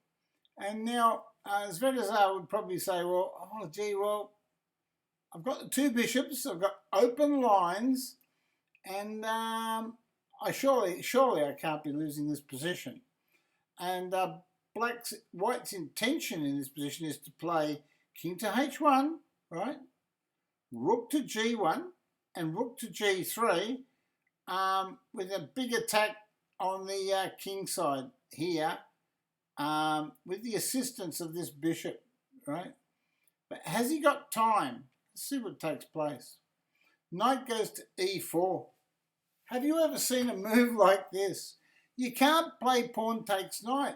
And now Svetozar would probably say, well, oh, gee, well, I've got the two bishops, I've got open lines, and surely I can't be losing this position. And white's intention in this position is to play king to h1, right? Rook to g1 and rook to g3 with a big attack on the king side here with the assistance of this bishop, right? But has he got time? Let's see what takes place. Knight goes to e4. Have you ever seen a move like this? You can't play pawn takes knight.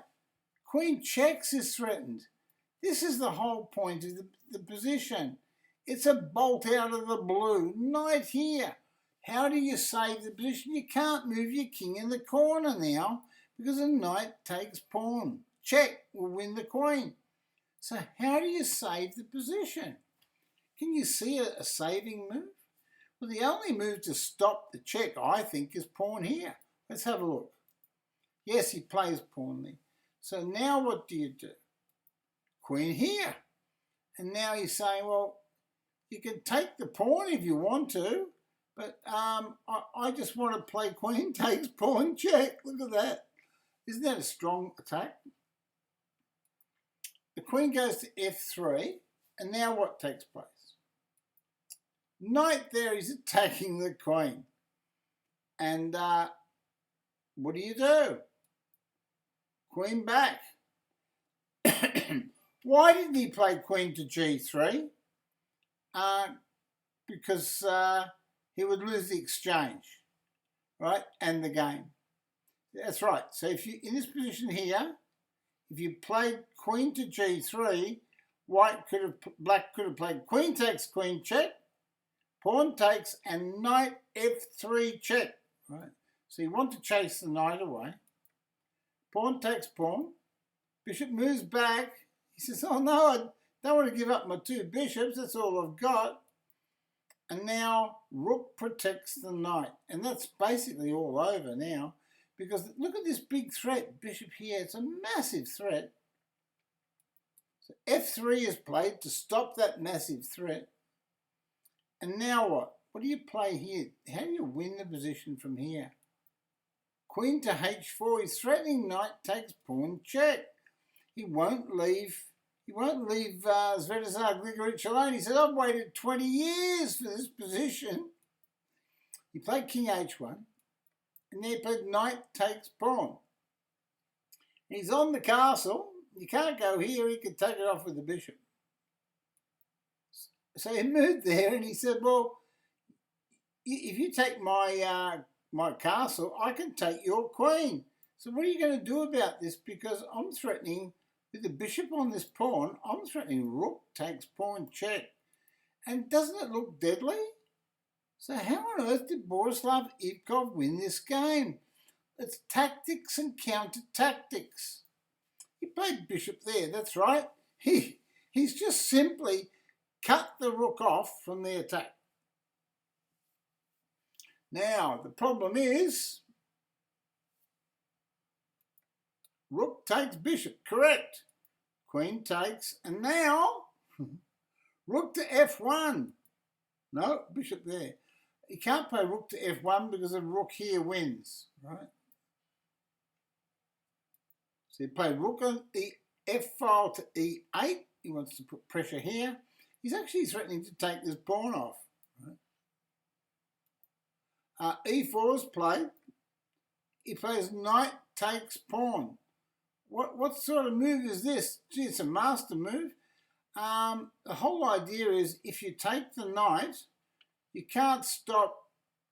Queen checks is threatened. This is the whole point of the position. It's a bolt out of the blue. Knight here. How do you save the position? You can't move your king in the corner now because a knight takes pawn. Check will win the queen. So how do you save the position? Can you see a saving move? Well, the only move to stop the check, I think, is pawn here. Let's have a look. Yes, he plays pawn there. So now what do you do? Queen here. And now he's saying, well, you can take the pawn if you want to, but I just want to play queen takes pawn check. Look at that. Isn't that a strong attack? The queen goes to f3, and now what takes place? Knight there is attacking the queen. And what do? Queen back. Why didn't he play queen to g3? Because he would lose the exchange, right, and the game. That's right. So if you in this position here, if you played queen to g3, black could have played queen takes queen check, pawn takes, and knight f3 check. Right. So you want to chase the knight away. Pawn takes pawn. Bishop moves back. He says, oh no, I don't want to give up my two bishops. That's all I've got. And now rook protects the knight. And that's basically all over now. Because look at this big threat. Bishop here. It's a massive threat. So f3 is played to stop that massive threat. And now what? What do you play here? How do you win the position from here? Queen to h4. He's threatening knight takes pawn check. He won't leave Svetozar Gligoric alone. He said, I've waited 20 years for this position. He played king h1, and then he played knight takes pawn. He's on the castle. You can't go here. He could take it off with the bishop. So he moved there, and he said, well, if you take my castle, I can take your queen. So what are you going to do about this? Because I'm threatening, with the bishop on this pawn, I'm threatening rook takes pawn check. And doesn't it look deadly? So how on earth did Borislav IVKOV win this game? It's tactics and counter-tactics. He played bishop there, that's right. He's just simply cut the rook off from the attack. Now, the problem is, rook takes bishop, correct. Queen takes, and now, rook to f1. No, bishop there. You can't play rook to f1 because the rook here wins, right? So you play rook on the f file to e8. He wants to put pressure here. He's actually threatening to take this pawn off. Right? e4 is played. He plays knight takes pawn. What sort of move is this? Gee, it's a master move. The whole idea is if you take the knight, you can't stop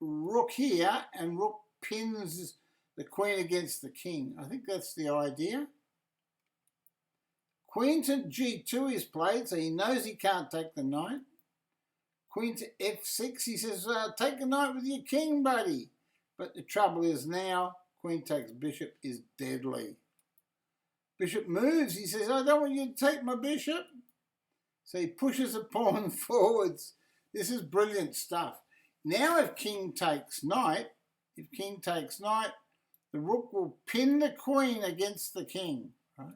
rook here, and rook pins the queen against the king. I think that's the idea. Queen to g2 is played, so he knows he can't take the knight. Queen to f6, he says, take the knight with your king, buddy. But the trouble is now, queen takes bishop is deadly. Bishop moves, he says, I don't want you to take my bishop. So he pushes a pawn forwards. This is brilliant stuff. Now if king takes knight, the rook will pin the queen against the king. Right?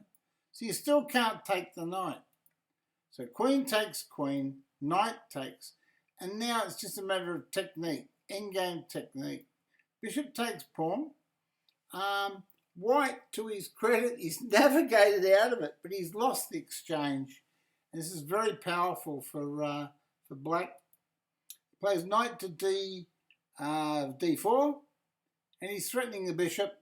So you still can't take the knight. So queen takes queen, knight takes, and now it's just a matter of technique, endgame technique. Bishop takes pawn. White, to his credit, he's navigated out of it, but he's lost the exchange. And this is very powerful for black. He plays knight to d4, and he's threatening the bishop.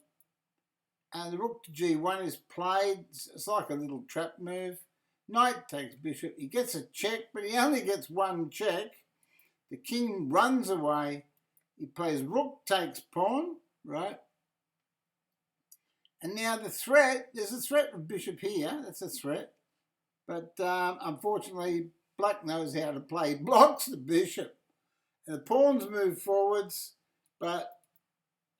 And the rook to g1 is played. It's like a little trap move. Knight takes bishop. He gets a check, but he only gets one check. The king runs away. He plays rook takes pawn, right? And now the threat, there's a threat with bishop here. That's a threat. But unfortunately, black knows how to play. He blocks the bishop. And the pawns move forwards, but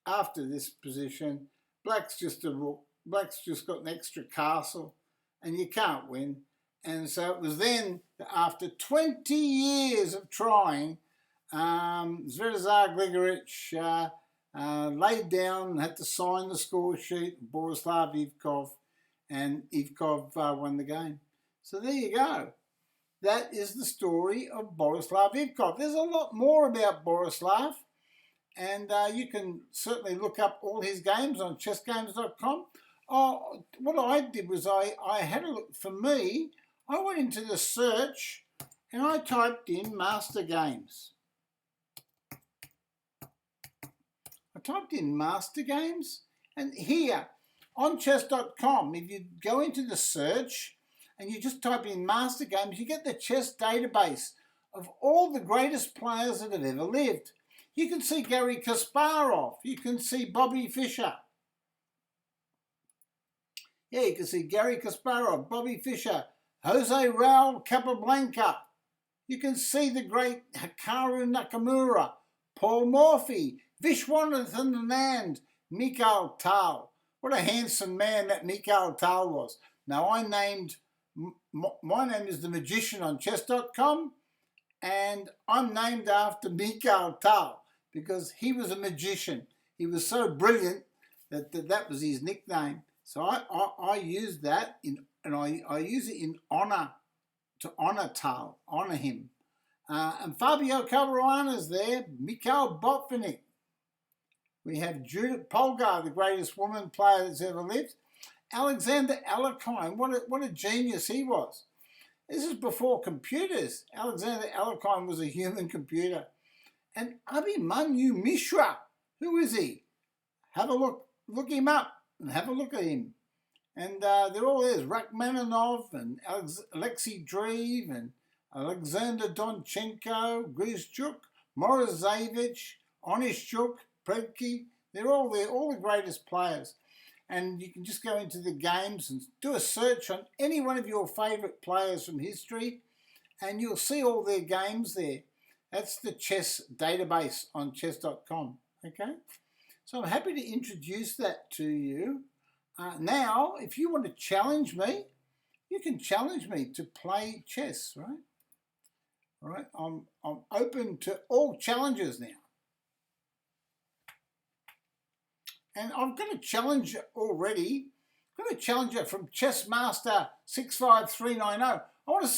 after this position, black's just a rook. Black's just got an extra castle, and you can't win. And so it was then that after 20 years of trying, Svetozar Gligoric laid down and had to sign the score sheet, Borislav IVKOV, and IVKOV won the game. So there you go. That is the story of Borislav IVKOV. There's a lot more about Borislav, and you can certainly look up all his games on chessgames.com. Oh, what I did was I had a look. For me, I went into the search and I typed in Mastergames. I typed in Mastergames, and here on chess.com, if you go into the search and you just type in Mastergames, you get the chess database of all the greatest players that have ever lived. You can see Garry Kasparov, you can see Bobby Fischer. Yeah, you can see Garry Kasparov, Bobby Fischer, Jose Raul Capablanca. You can see the great Hikaru Nakamura, Paul Morphy, Vishwanathan Anand, Mikhail Tal. What a handsome man that Mikhail Tal was. Now my name is The Magician on chess.com, and I'm named after Mikhail Tal because he was a magician. He was so brilliant that was his nickname. So I use that and I use it in honour, to honour Tal, honour him. And Fabio Caruana's there, Mikhail Botvinnik. We have Judith Polgar, the greatest woman player that's ever lived. Alexander Alekhine, what a genius he was. This is before computers. Alexander Alekhine was a human computer. And Abhimanyu Mishra, who is he? Have a look him up and have a look at him. And they're all there. Rachmaninoff and Alexei Drev and Alexander Donchenko, Grishchuk, Morozevich, Onishchuk, Predke. They're all there, all the greatest players. And you can just go into the games and do a search on any one of your favourite players from history, and you'll see all their games there. That's the chess database on chess.com. Okay? So I'm happy to introduce that to you. Now, if you want to challenge me, you can challenge me to play chess, right? All right, I'm open to all challenges now. And I've got a challenge already. I've got a challenger from Chessmaster 65390. I want to